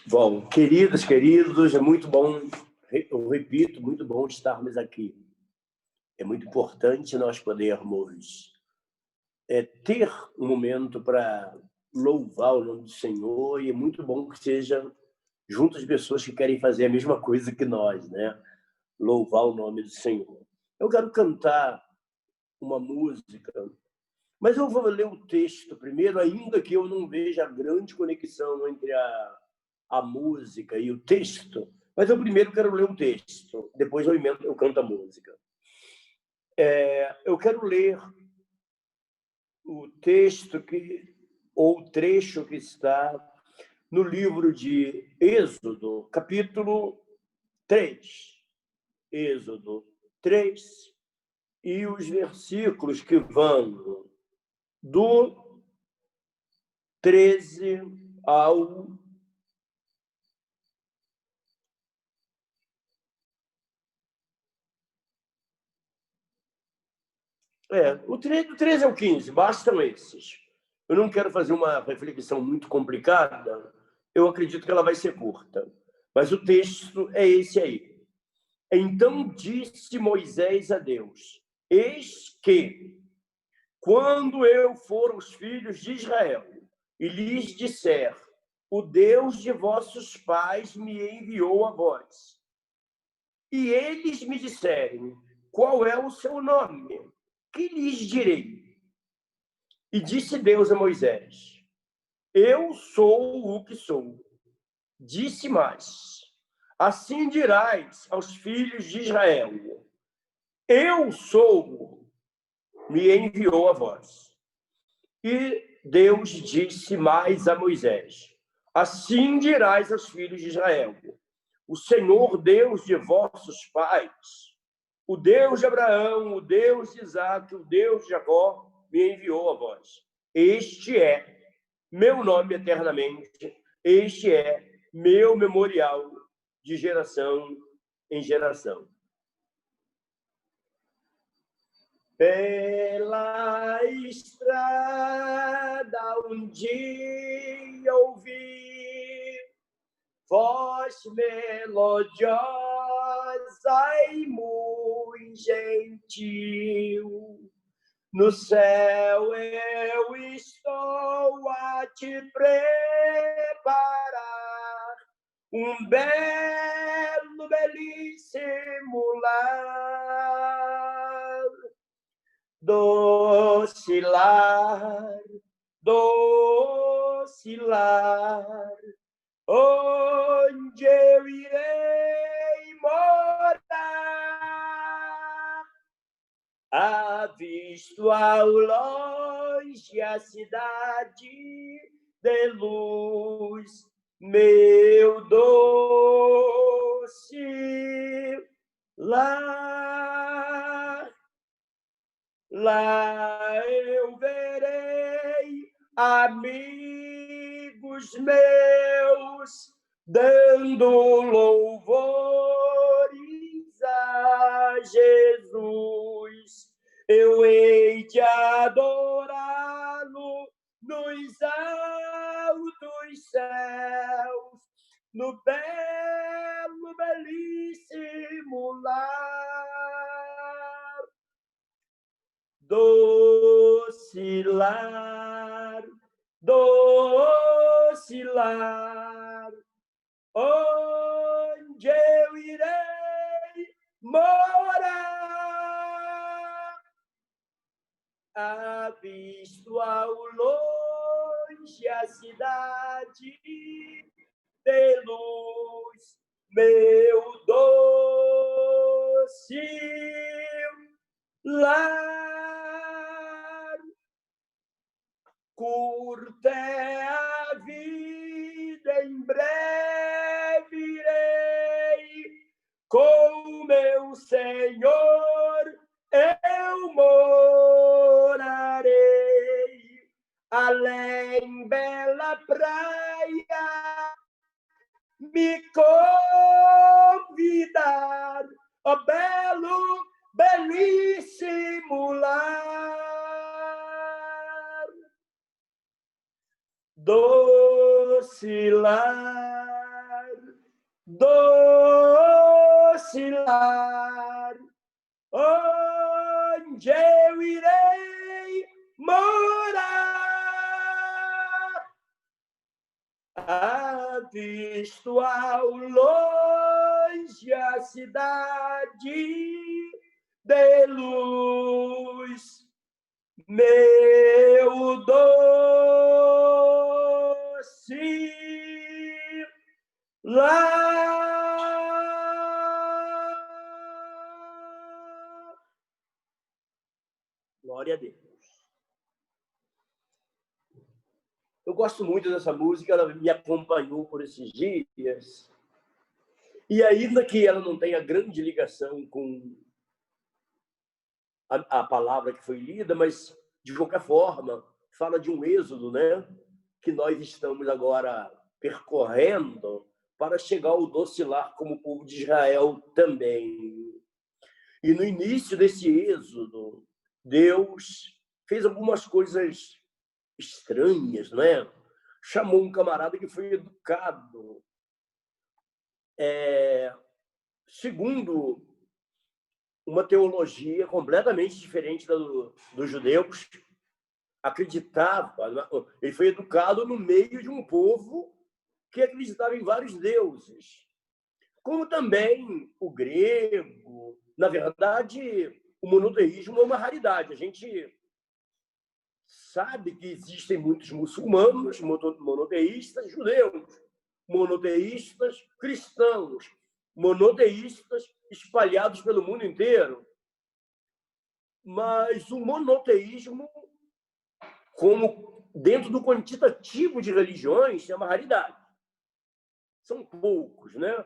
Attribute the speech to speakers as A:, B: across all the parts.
A: Bom, queridas, queridos, é muito bom, eu repito, muito bom estarmos aqui. É muito importante nós podermos ter um momento para louvar o nome do Senhor, e é muito bom que seja junto as pessoas que querem fazer a mesma coisa que nós, né? Louvar o nome do Senhor. Eu quero cantar uma música, mas eu vou ler o texto primeiro, ainda que eu não veja grande conexão entre a música e o texto, mas eu primeiro quero ler o texto, depois eu canto a música. Eu quero ler o texto ou o trecho que está no livro de Êxodo, capítulo 3. Êxodo 3, e os versículos que vão do 13 ao 13 ao 15, bastam esses. Eu não quero fazer uma reflexão muito complicada, eu acredito que ela vai ser curta, mas o texto é esse aí. Então disse Moisés a Deus: eis que, quando eu for aos filhos de Israel e lhes disser, o Deus de vossos pais me enviou a vós, e eles me disserem, qual é o seu nome? Que lhes direi? E disse Deus a Moisés: eu sou o que sou. Disse mais: assim dirás aos filhos de Israel: eu sou, me enviou a vós. E Deus disse mais a Moisés: assim dirás aos filhos de Israel: o Senhor Deus de vossos pais, o Deus de Abraão, o Deus de Isaque, o Deus de Jacó, me enviou a vós. Este é meu nome eternamente, este é meu memorial de geração em geração. Pela estrada um dia ouvi voz melodiosa e muito gentil. No céu eu estou a te preparar um belo, belíssimo lar. Doce lar, doce lar, onde eu irei morar. Avisto ao longe a cidade de luz, meu doce lar. Lá eu verei amigos meus dando louvores a Jesus. Eu hei de adorá-lo nos altos céus, no belo, belíssimo lar. Doce lar, doce lar, onde eu irei morar. Avisto ao longe a cidade de luz, meu doce lar. Curta é a vida, em breve irei com meu Senhor, eu morarei. Além bela praia me convidar, ó belo, belíssimo lar. Doce lar, doce lar, onde eu irei morar. Avisto ao longe a cidade de luz, meu doce lar. Glória a Deus. Eu gosto muito dessa música, ela me acompanhou por esses dias. E ainda que ela não tenha grande ligação com a palavra que foi lida, mas, de qualquer forma, fala de um êxodo, né? Que nós estamos agora percorrendo para chegar ao doce lar como povo de Israel também. E no início desse êxodo, Deus fez algumas coisas estranhas, né? Chamou um camarada que foi educado segundo uma teologia completamente diferente dos judeus. Acreditava, ele foi educado no meio de um povo que acreditava em vários deuses, como também o grego. Na verdade, o monoteísmo é uma raridade. A gente sabe que existem muitos muçulmanos monoteístas, judeus monoteístas, cristãos monoteístas espalhados pelo mundo inteiro. Mas o monoteísmo, como dentro do quantitativo de religiões, é uma raridade. São poucos, né?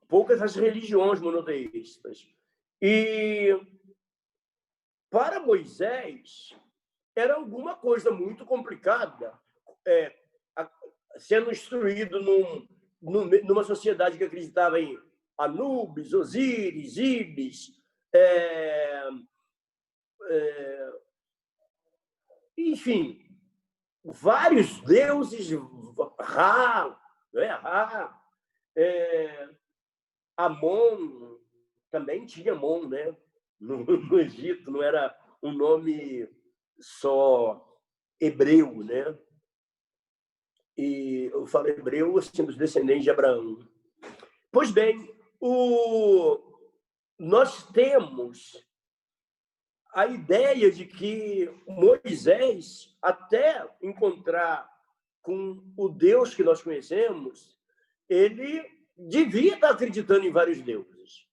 A: Poucas as religiões monoteístas. E para Moisés era alguma coisa muito complicada, sendo instruído numa sociedade que acreditava em Anubis, Osíris, Íbis, enfim, vários deuses, Ra, né? Ra, Amon, também tinha Amon, né? No Egito, não era um nome só hebreu, né? E eu falo hebreu, assim, dos descendentes de Abraão. Pois bem, nós temos a ideia de que Moisés, até encontrar com o Deus que nós conhecemos, ele devia estar acreditando em vários deuses.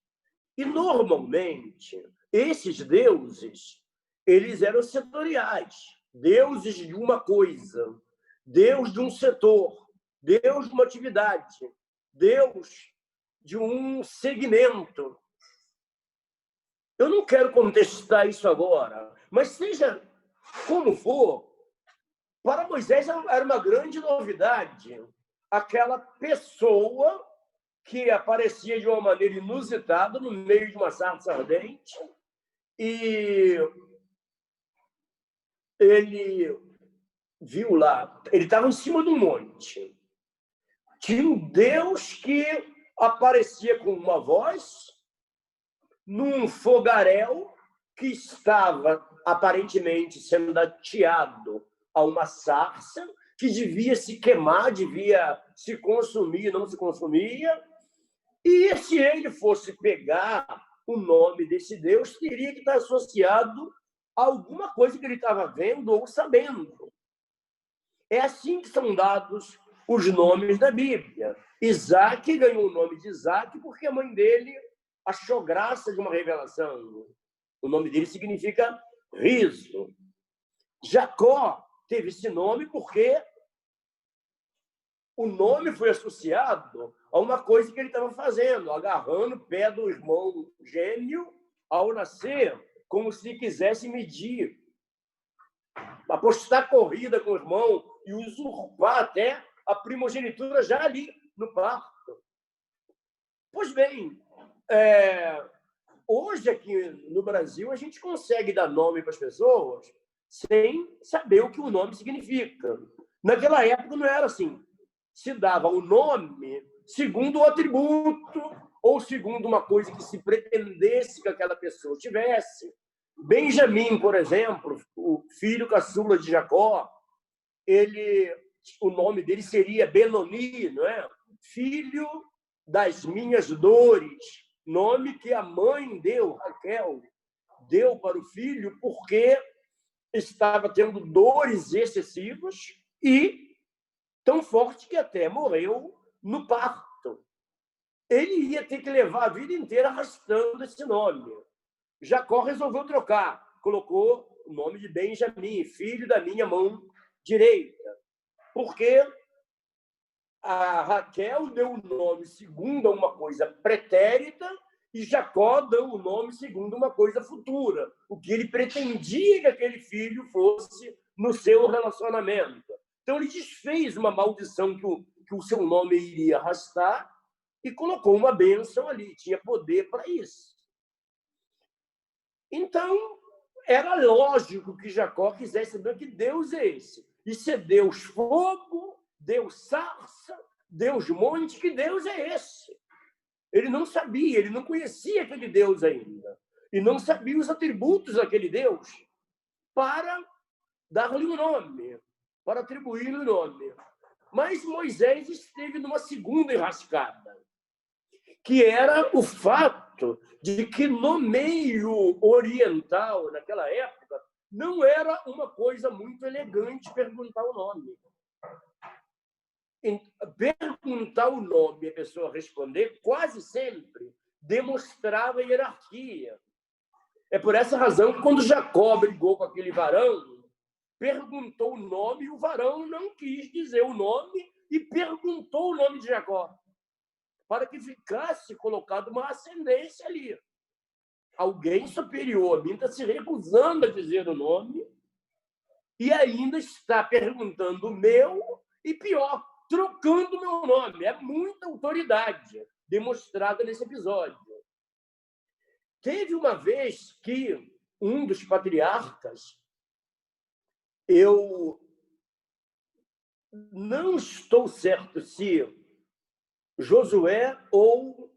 A: E, normalmente, esses deuses, eles eram setoriais, deuses de uma coisa, Deus de um setor, Deus de uma atividade, Deus de um segmento. Eu não quero contestar isso agora, mas seja como for, para Moisés era uma grande novidade aquela pessoa que aparecia de uma maneira inusitada no meio de uma sarça ardente, e ele viu lá, ele estava em cima de um monte. Tinha um Deus que aparecia com uma voz num fogaréu que estava aparentemente sendo ateado a uma sarça que devia se queimar, devia se consumir, não se consumia. E se ele fosse pegar o nome desse Deus, teria que estar associado a alguma coisa que ele estava vendo ou sabendo. É assim que são dados os nomes da Bíblia. Isaac ganhou o nome de Isaac porque a mãe dele achou graça de uma revelação. O nome dele significa riso. Jacó teve esse nome porque o nome foi associado a uma coisa que ele estava fazendo, agarrando o pé do irmão gêmeo ao nascer, como se quisesse medir, apostar corrida com o irmão e usurpar até a primogenitura já ali no parto. Pois bem, hoje aqui no Brasil a gente consegue dar nome para as pessoas sem saber o que o nome significa. Naquela época não era assim. Se dava o nome segundo o atributo ou segundo uma coisa que se pretendesse que aquela pessoa tivesse. Benjamim, por exemplo, o filho caçula de Jacó, o nome dele seria Benoni, não é? Filho das minhas dores, nome que a mãe deu, Raquel, deu para o filho porque estava tendo dores excessivas e tão forte que até morreu no parto. Ele ia ter que levar a vida inteira arrastando esse nome. Jacó resolveu trocar, colocou o nome de Benjamim, filho da minha mão direita, porque a Raquel deu o nome segundo uma coisa pretérita e Jacó deu o nome segundo uma coisa futura, o que ele pretendia que aquele filho fosse no seu relacionamento. Então, ele desfez uma maldição que o seu nome iria arrastar e colocou uma bênção ali, tinha poder para isso. Então, era lógico que Jacó quisesse saber que Deus é esse. E se é Deus fogo, Deus sarça, Deus monte, que Deus é esse? Ele não sabia, ele não conhecia aquele Deus ainda. E não sabia os atributos daquele Deus para dar-lhe um nome, para atribuir-lhe um nome. Mas Moisés esteve numa segunda enrascada, que era o fato de que no meio oriental, naquela época, não era uma coisa muito elegante perguntar o nome. Perguntar o nome e a pessoa responder, quase sempre, demonstrava hierarquia. É por essa razão que, quando Jacó brigou com aquele varão, perguntou o nome e o varão não quis dizer o nome e perguntou o nome de Jacó, para que ficasse colocado uma ascendência ali. Alguém superior a mim está se recusando a dizer o nome e ainda está perguntando o meu e, pior, trocando o meu nome. É muita autoridade demonstrada nesse episódio. Teve uma vez que um dos patriarcas, eu não estou certo se Josué ou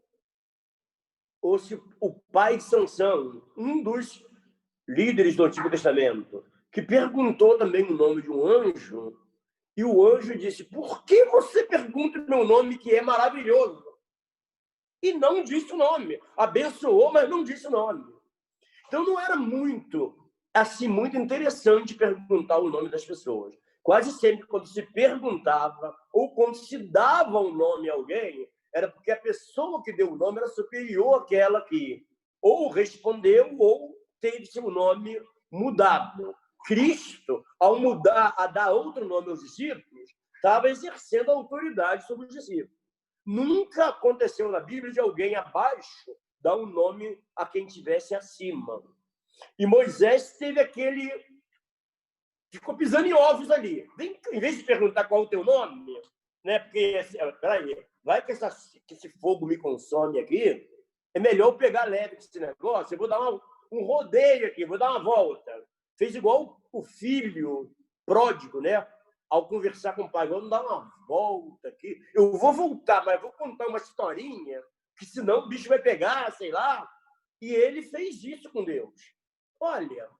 A: se o pai de Sansão, um dos líderes do Antigo Testamento, que perguntou também o nome de um anjo, e o anjo disse: por que você pergunta o meu nome, que é maravilhoso? E não disse o nome. Abençoou, mas não disse o nome. Então, não era muito interessante perguntar o nome das pessoas. Quase sempre, quando se perguntava ou quando se dava um nome a alguém, era porque a pessoa que deu o nome era superior àquela que ou respondeu ou teve seu nome mudado. Cristo, ao mudar, a dar outro nome aos discípulos, estava exercendo a autoridade sobre os discípulos. Nunca aconteceu na Bíblia de alguém abaixo dar um nome a quem estivesse acima. E Moisés teve aquele... ficou pisando em ovos ali. Em vez de perguntar qual é o teu nome, né? Porque, peraí, vai que esse fogo me consome aqui, é melhor eu pegar leve esse negócio, eu vou dar um rodeio aqui, vou dar uma volta. Fez igual o filho pródigo, né? Ao conversar com o pai, vamos dar uma volta aqui. Eu vou voltar, mas vou contar uma historinha, que senão o bicho vai pegar, sei lá. E ele fez isso com Deus. Olha,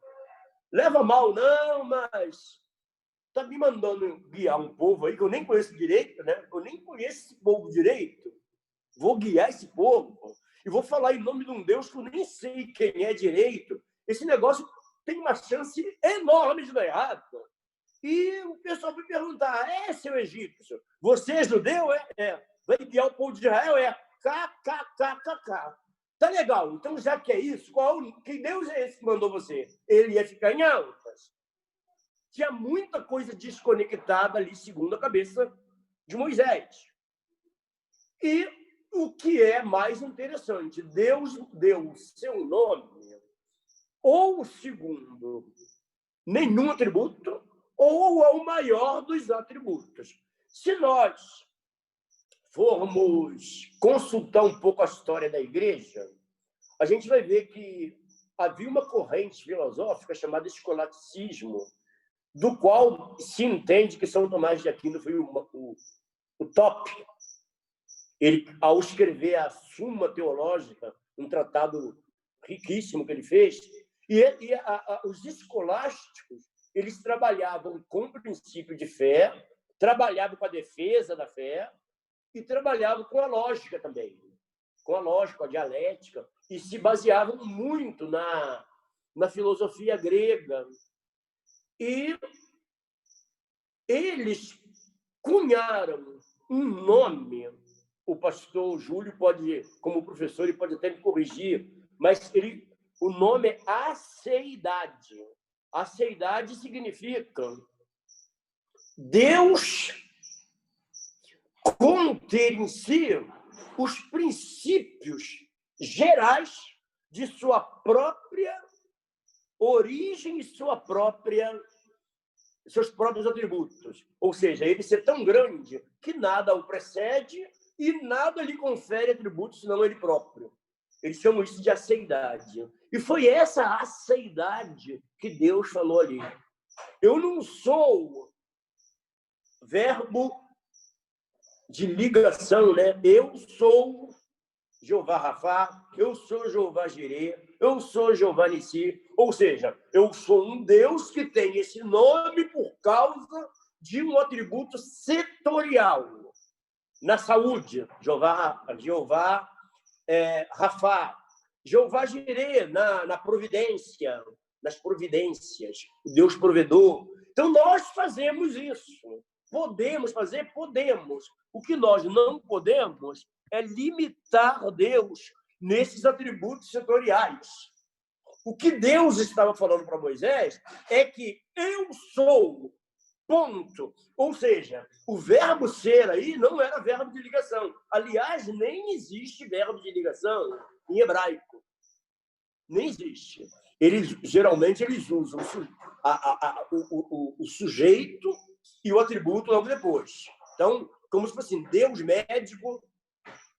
A: leva mal não, mas está me mandando guiar um povo aí que eu nem conheço direito, né? Eu nem conheço esse povo direito. Vou guiar esse povo e vou falar em nome de um Deus que eu nem sei quem é direito. Esse negócio tem uma chance enorme de dar errado. E o pessoal vai perguntar: seu egípcio, você é judeu? Vai guiar o povo de Israel? KKKKK. Tá legal. Então, já que é isso, que Deus é esse que mandou você? Ele ia ficar em altas. Tinha muita coisa desconectada ali, segundo a cabeça de Moisés. E o que é mais interessante, Deus deu o seu nome, ou segundo nenhum atributo, ou ao maior dos atributos. Se nós formos consultar um pouco a história da igreja, a gente vai ver que havia uma corrente filosófica chamada escolasticismo, do qual se entende que São Tomás de Aquino foi o top. Ele, ao escrever a Suma Teológica, um tratado riquíssimo que ele fez, os escolásticos, eles trabalhavam com o princípio de fé, trabalhavam com a defesa da fé e trabalhavam com a lógica também, com a lógica, com a dialética, e se baseavam muito na filosofia grega. E eles cunharam um nome. O pastor Júlio pode, como professor, ele pode até me corrigir, mas o nome é aceidade. Aceidade significa Deus conter em si os princípios gerais de sua própria origem e seus próprios atributos. Ou seja, ele ser tão grande que nada o precede e nada lhe confere atributos senão ele próprio. Eles chamam isso de aceidade. E foi essa aceidade que Deus falou ali. Eu não sou verbo de ligação, né? Eu sou Jeová Rafá, eu sou Jeová Jirê, eu sou Jeová Nissi. Ou seja, eu sou um Deus que tem esse nome por causa de um atributo setorial. Na saúde, Jeová Rafá, Jeová Jirê, na providência, nas providências, o Deus provedor. Então, nós fazemos isso. Podemos fazer? Podemos. O que nós não podemos é limitar Deus nesses atributos setoriais. O que Deus estava falando para Moisés é que eu sou, ponto. Ou seja, o verbo ser aí não era verbo de ligação. Aliás, nem existe verbo de ligação em hebraico. Nem existe. Geralmente, eles usam o sujeito e o atributo logo depois. Então, como se fosse assim, Deus médico,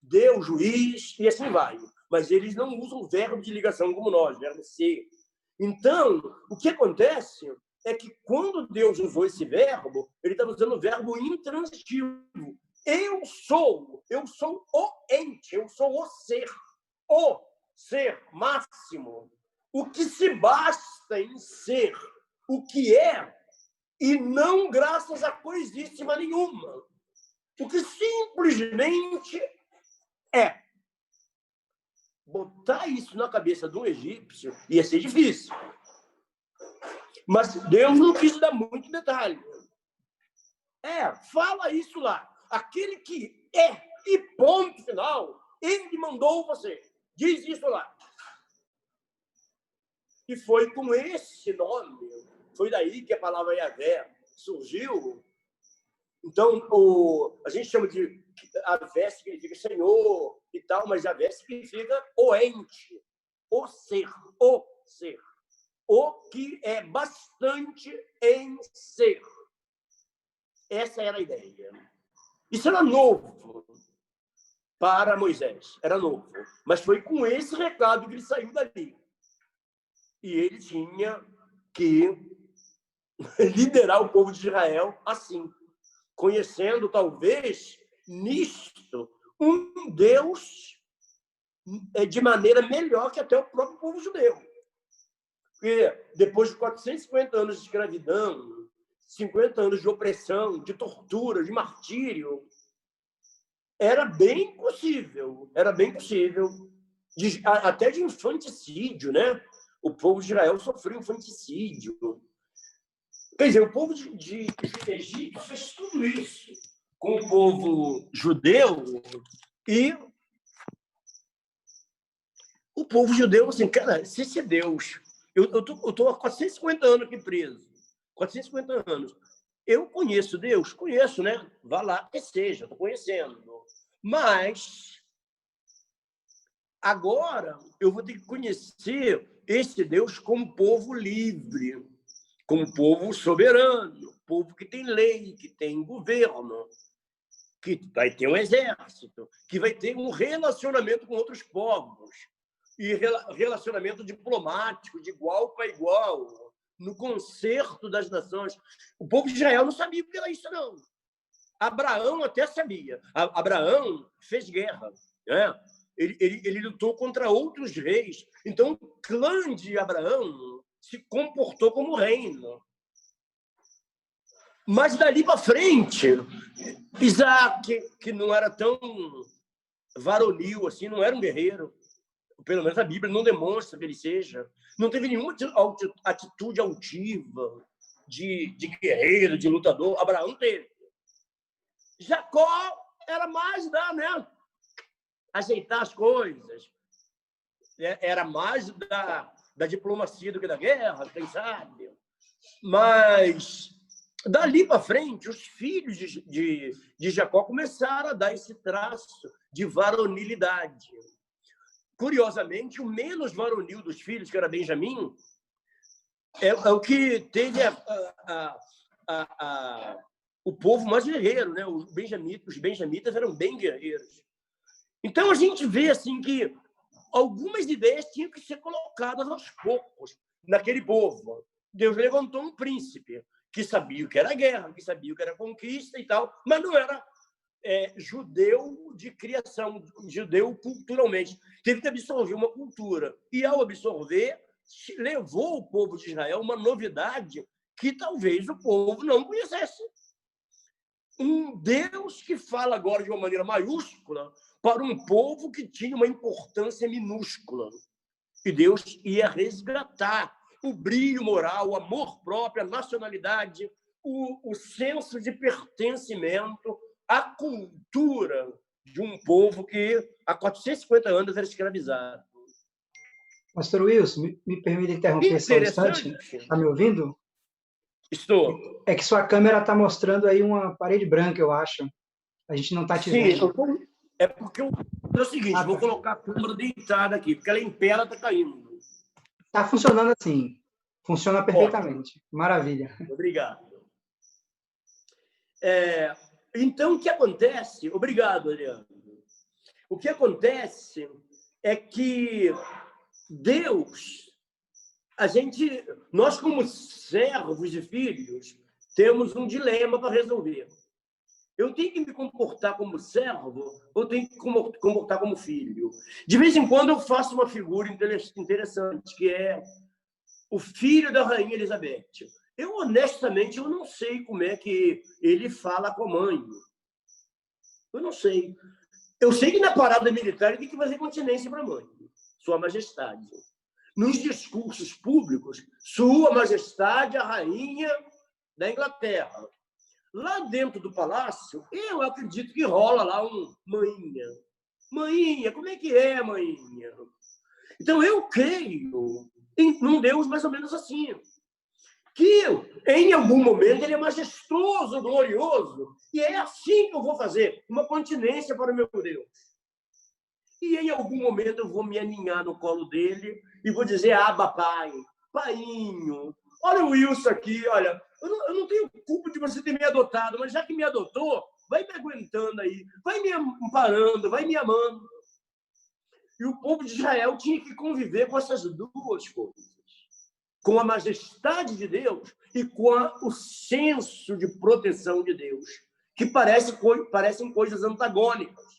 A: Deus juiz, e assim vai. Mas eles não usam o verbo de ligação como nós, verbo ser. Então, o que acontece é que quando Deus usou esse verbo, ele estava usando o verbo intransitivo. Eu sou o ente, eu sou o ser máximo, o que se basta em ser o que é, e não graças a coisíssima nenhuma. O que simplesmente é. Botar isso na cabeça de um egípcio ia ser difícil. Mas Deus não quis dar muito detalhe. Fala isso lá. Aquele que é, e ponto final, ele mandou você. Diz isso lá. E foi com esse nome, foi daí que a palavra Yahvé surgiu. Então, a gente chama de Yahvé significa Senhor e tal, mas Yahvé significa o ente, o ser, o que é bastante em ser. Essa era a ideia. Isso era novo para Moisés, era novo. Mas foi com esse recado que ele saiu dali. E ele tinha que liderar o povo de Israel assim, conhecendo, talvez, nisto, um Deus de maneira melhor que até o próprio povo judeu. Porque depois de 450 anos de escravidão, 50 anos de opressão, de tortura, de martírio, era bem possível, até de infanticídio, né? O povo de Israel sofreu infanticídio. Quer dizer, o povo de Egito fez tudo isso com o povo judeu e o povo judeu, assim, cara, se esse Deus... Eu estou há 450 anos aqui preso. 450 anos. Eu conheço Deus? Conheço, né? Vá lá, que seja, estou conhecendo. Mas agora eu vou ter que conhecer esse Deus como povo livre, como povo soberano, povo que tem lei, que tem governo, que vai ter um exército, que vai ter um relacionamento com outros povos, e relacionamento diplomático, de igual para igual, no concerto das nações. O povo de Israel não sabia o que era isso, não. Abraão até sabia. Abraão fez guerra, né? Ele lutou contra outros reis. Então, o clã de Abraão se comportou como reino. Mas dali para frente, Isaac, que não era tão varonil assim, não era um guerreiro, pelo menos a Bíblia não demonstra que ele seja, não teve nenhuma atitude altiva de guerreiro, de lutador. Abraão teve. Jacó era mais né, ajeitar as coisas, era mais da diplomacia do que da guerra, quem sabe. Mas dali para frente, os filhos de Jacó começaram a dar esse traço de varonilidade. Curiosamente, o menos varonil dos filhos, que era Benjamim, é o que teve o povo mais guerreiro, né? Os benjamitas eram bem guerreiros. Então, a gente vê assim, que algumas ideias tinham que ser colocadas aos poucos naquele povo. Deus levantou um príncipe que sabia o que era guerra, que sabia o que era conquista e tal, mas não era judeu de criação, judeu culturalmente. Teve que absorver uma cultura. E, ao absorver, levou o povo de Israel uma novidade que talvez o povo não conhecesse. Um Deus que fala agora de uma maneira maiúscula para um povo que tinha uma importância minúscula. E Deus ia resgatar o brilho moral, o amor próprio, a nacionalidade, o senso de pertencimento, a cultura de um povo que há 450 anos era escravizado.
B: Pastor Wilson, me permite interromper só um instante? Está me ouvindo?
A: Estou.
B: É que sua câmera está mostrando aí uma parede branca, eu acho. A gente não está te vendo.
A: É porque é o seguinte, vou colocar a câmera deitada aqui, porque ela em pé, ela está caindo.
B: Está funcionando assim. Funciona perfeitamente. Maravilha.
A: Obrigado. Então, o que acontece... Obrigado, Adriano. O que acontece é que Deus... Nós, como servos e filhos, temos um dilema para resolver. Eu tenho que me comportar como servo ou tenho que me comportar como filho? De vez em quando eu faço uma figura interessante, que é o filho da rainha Elizabeth. Honestamente, eu não sei como é que ele fala com a mãe. Eu não sei. Eu sei que na parada militar ele tem que fazer continência para a mãe, Sua Majestade. Nos discursos públicos, Sua Majestade, a rainha da Inglaterra. Lá dentro do palácio, eu acredito que rola lá um maninha. Maninha, como é que é, maninha? Então, eu creio num Deus mais ou menos assim. Que, em algum momento, ele é majestoso, glorioso. E é assim que eu vou fazer, uma continência para o meu Deus. E, em algum momento, eu vou me aninhar no colo dele e vou dizer, Abba, pai, painho, olha o Wilson aqui, olha, eu não tenho culpa de você ter me adotado, mas já que me adotou, vai me aguentando aí, vai me amparando, vai me amando. E o povo de Israel tinha que conviver com essas duas coisas. Com a majestade de Deus e com o senso de proteção de Deus, que parecem coisas antagônicas.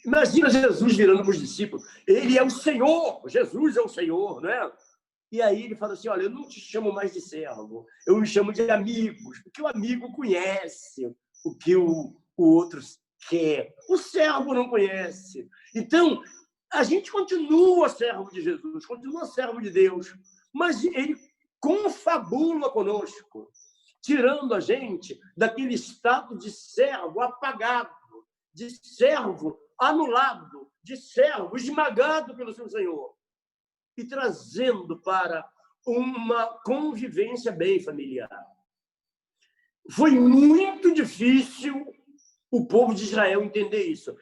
A: Imagina Jesus virando para os discípulos. Ele é o Senhor, Jesus é o Senhor, não é? E aí ele fala assim, olha, eu não te chamo mais de servo, eu me chamo de amigos, porque o amigo conhece o que o outro quer. O servo não conhece. Então, a gente continua servo de Jesus, continua servo de Deus, mas ele confabula conosco, tirando a gente daquele estado de servo apagado, de servo anulado, de servo esmagado pelo seu Senhor, e trazendo para uma convivência bem familiar. Foi muito difícil o povo de Israel entender isso.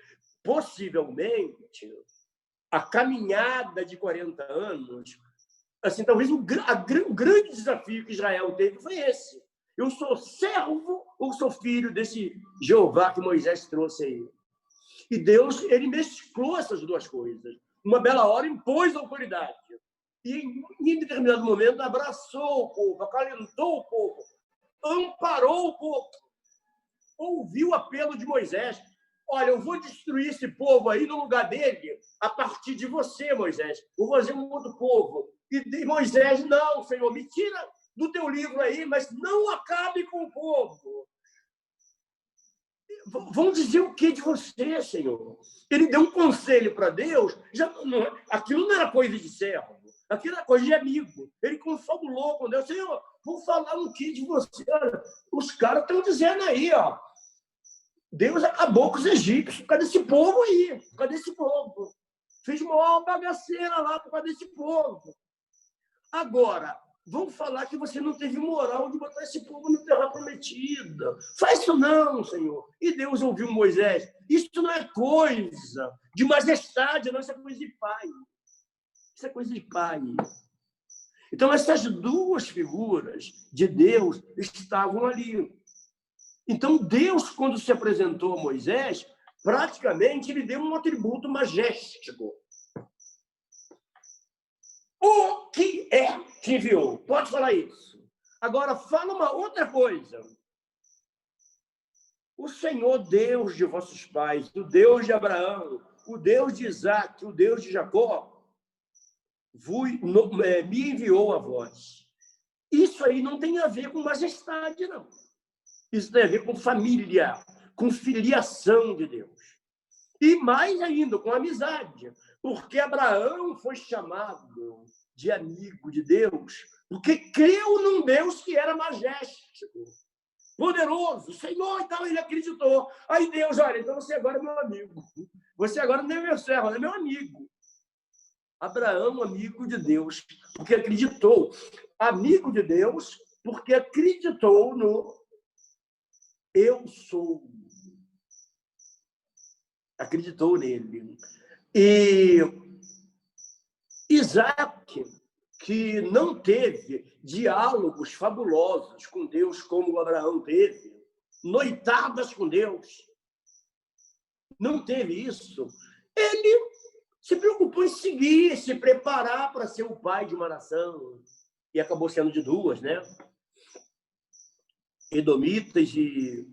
A: Possivelmente, a caminhada de 40 anos, assim, talvez o grande desafio que Israel teve foi esse. Eu sou servo ou sou filho desse Jeová que Moisés trouxe aí? E Deus, ele mesclou essas duas coisas. Uma bela hora impôs a autoridade. E, em determinado momento, abraçou o povo, acalentou o povo, amparou o povo. ouviu o apelo de Moisés. Olha, eu vou destruir esse povo aí no lugar dele a partir de você, Moisés. Vou fazer um outro povo. E Moisés, não, Senhor, me tira do teu livro aí, mas não acabe com o povo. Vão dizer o que de você, Senhor? Ele deu um conselho para Deus, aquilo não era coisa de servo, aquilo era coisa de amigo. Ele confabulou com Deus, Senhor, vou falar um que de você. Olha, os caras estão dizendo aí, ó, Deus acabou com os egípcios, cadê esse povo aí? Cadê esse povo? Fez uma bagaceira lá por causa desse povo. Agora, vão falar que você não teve moral de botar esse povo na terra prometida. Faz isso não, Senhor. E Deus ouviu Moisés. Isso não é coisa de majestade, não. Isso é coisa de pai. Isso é coisa de pai. Então, essas duas figuras de Deus estavam ali. Então, Deus, quando se apresentou a Moisés, praticamente ele deu um atributo majéstico. O que é que enviou? Pode falar isso. Agora, fala uma outra coisa. O Senhor, Deus de vossos pais, o Deus de Abraão, o Deus de Isaac, o Deus de Jacó, me enviou a vós. Isso aí não tem a ver com majestade, não. Isso tem a ver com família, com filiação de Deus. E mais ainda, com amizade. Porque Abraão foi chamado de amigo de Deus, porque creu num Deus que era majéstico, poderoso, Senhor, então ele acreditou. Aí Deus, olha, então você agora é meu amigo. Você agora não é meu servo, é meu amigo. Abraão, amigo de Deus, porque acreditou. Amigo de Deus, porque acreditou no eu sou. Acreditou nele. E Isaac, que não teve diálogos fabulosos com Deus como Abraão teve, noitadas com Deus, não teve isso. Ele se preocupou em seguir, se preparar para ser o pai de uma nação, e acabou sendo de duas, né? Edomitas e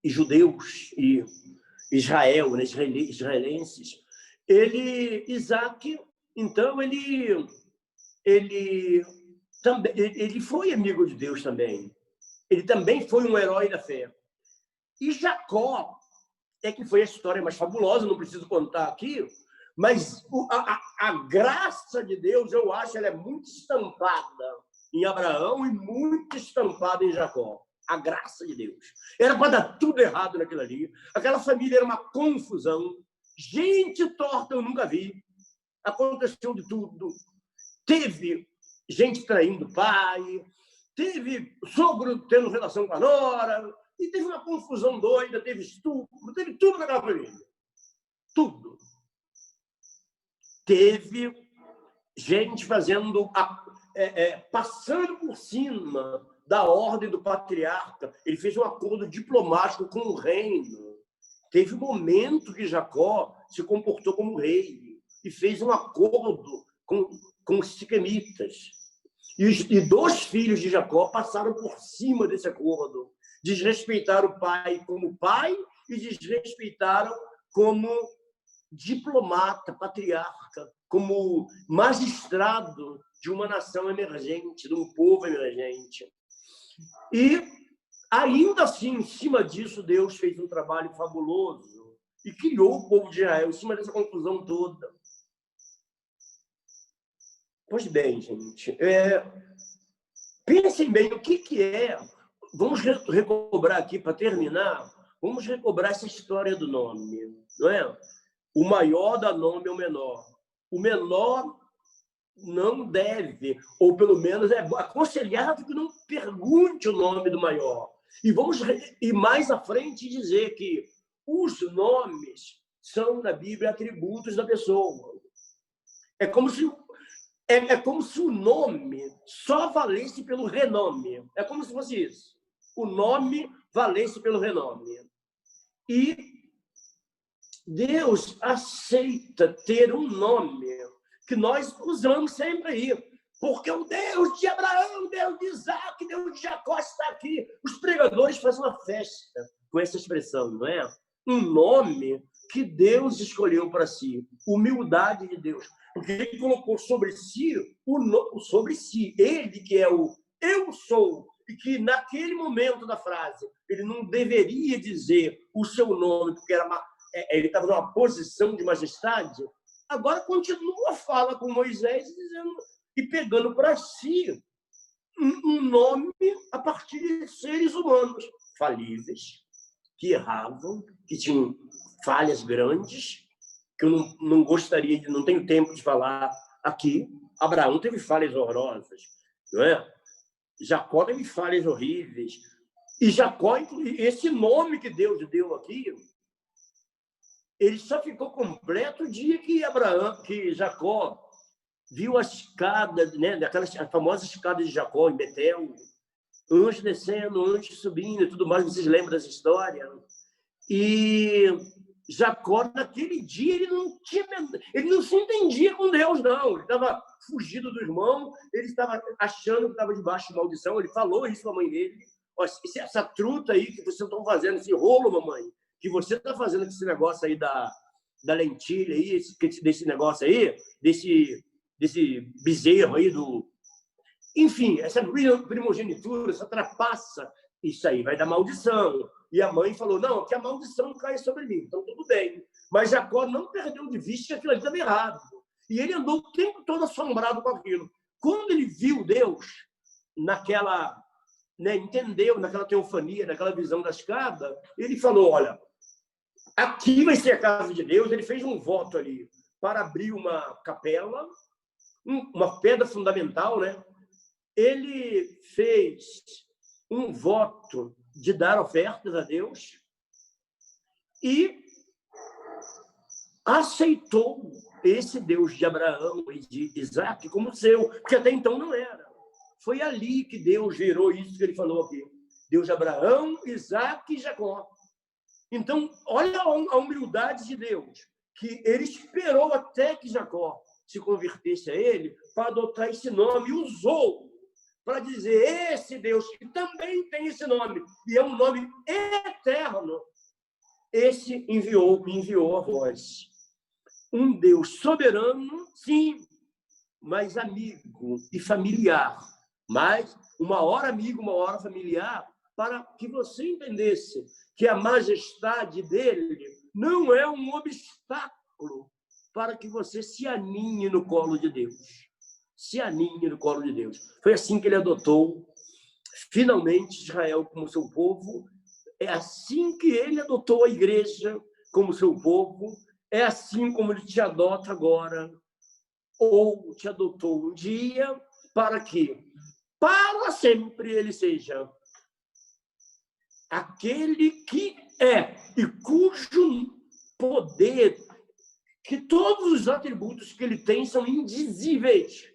A: judeus, e Israel, né? Israelenses. Isaac, então, ele foi amigo de Deus também. Ele também foi um herói da fé. E Jacó é que foi a história mais fabulosa, não preciso contar aqui, mas a graça de Deus, eu acho, ela é muito estampada em Abraão e muito estampada em Jacó. A graça de Deus. Era para dar tudo errado naquilo ali. Aquela família era uma confusão. Gente torta eu nunca vi. Aconteceu de tudo. Teve gente traindo o pai, teve sogro tendo relação com a nora, e teve uma confusão doida, teve estupro, teve tudo naquela família. Tudo. Teve gente fazendo, passando por cima da ordem do patriarca. Ele fez um acordo diplomático com o reino. Teve um momento que Jacó se comportou como rei e fez um acordo com os siquemitas. E 2 filhos de Jacó passaram por cima desse acordo. Desrespeitaram o pai como pai e desrespeitaram como diplomata, patriarca, como magistrado de uma nação emergente, de um povo emergente. E, ainda assim, em cima disso, Deus fez um trabalho fabuloso e criou o povo de Israel em cima dessa confusão toda. Pois bem, gente, pensem bem o que é. Vamos recobrar aqui, para terminar, vamos recobrar essa história do nome, não é? O maior dá nome ao menor. O menor não deve, ou pelo menos é aconselhável que não pergunte o nome do maior. E vamos mais à frente dizer que os nomes são, na Bíblia, atributos da pessoa. É como se o nome só valesse pelo renome. É como se fosse isso. O nome valesse pelo renome. E Deus aceita ter um nome que nós usamos sempre aí. porque o Deus de Abraão, Deus de Isaac, Deus de Jacó está aqui. Os pregadores fazem uma festa com essa expressão, não é? Um nome que Deus escolheu para si, humildade de Deus, porque ele colocou sobre si, sobre si, ele que é o eu sou, e que naquele momento da frase ele não deveria dizer o seu nome, porque ele estava numa posição de majestade. Agora continua a fala com Moisés, dizendo e pegando para si um nome a partir de seres humanos falíveis, que erravam, que tinham falhas grandes, que eu não gostaria, não tenho tempo de falar aqui. Abraão teve falhas horrorosas, não é? Jacó teve falhas horríveis. E Jacó, esse nome que Deus deu aqui, ele só ficou completo o dia que Jacó viu a escada, né, daquelas famosas escadas de Jacó em Betel, anjo descendo, anjo subindo e tudo mais, vocês lembram dessa história? E Jacó, naquele dia, ele não se entendia com Deus, não. Ele estava fugido do irmão, ele estava achando que estava debaixo de maldição. Ele falou isso para a mãe dele. Essa truta aí que vocês estão fazendo, esse rolo, mamãe, que você está fazendo com esse negócio aí da lentilha, aí, desse negócio aí, desse bezerro aí do... Enfim, essa primogenitura, essa trapaça, isso aí vai dar maldição. E a mãe falou, não, que a maldição cai sobre mim. Então, tudo bem. Mas Jacó não perdeu de vista que aquilo ali estava errado. E ele andou o tempo todo assombrado com aquilo. Quando ele viu Deus naquela... Né, entendeu, naquela teofania, naquela visão da escada, ele falou, olha, aqui vai ser a casa de Deus. Ele fez um voto ali para abrir uma capela, uma pedra fundamental, né? Ele fez um voto de dar ofertas a Deus e aceitou esse Deus de Abraão e de Isaac como seu, que até então não era. Foi ali que Deus gerou isso que ele falou aqui. Deus de Abraão, Isaac e Jacó. Então, olha a humildade de Deus, que ele esperou até que Jacó se convertesse a ele para adotar esse nome e usou para dizer esse Deus que também tem esse nome e é um nome eterno. Esse me enviou a vós. Um Deus soberano, sim, mas amigo e familiar. Mas uma hora amigo, uma hora familiar, para que você entendesse que a majestade dele não é um obstáculo para que você se aninhe no colo de Deus. Se aninhe no colo de Deus. Foi assim que ele adotou, finalmente, Israel como seu povo. É assim que ele adotou a igreja como seu povo. É assim como ele te adota agora, ou te adotou um dia, para que, para sempre, ele seja aquele que é e cujo poder, que todos os atributos que ele tem são indizíveis,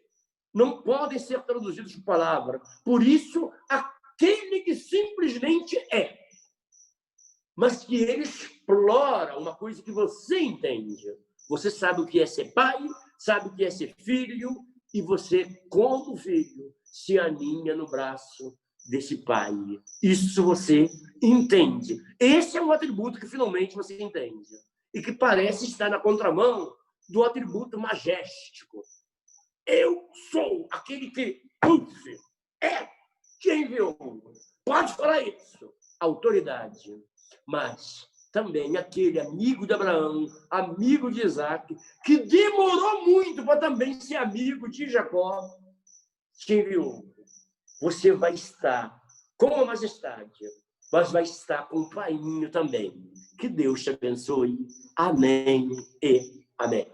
A: não podem ser traduzidos por palavra. Por isso, aquele que simplesmente é, mas que ele explora uma coisa que você entende. Você sabe o que é ser pai, sabe o que é ser filho, e você, como filho, se aninha no braço desse pai. Isso você entende. Esse é um atributo que finalmente você entende. E que parece estar na contramão do atributo magéstico. Eu sou aquele que que enviou. Pode falar isso. Autoridade. Mas também aquele amigo de Abraão, amigo de Isaac, que demorou muito para também ser amigo de Jacó, te enviou. Você vai estar com a majestade, mas vai estar com o paiinho também. Que Deus te abençoe. Amém e amém.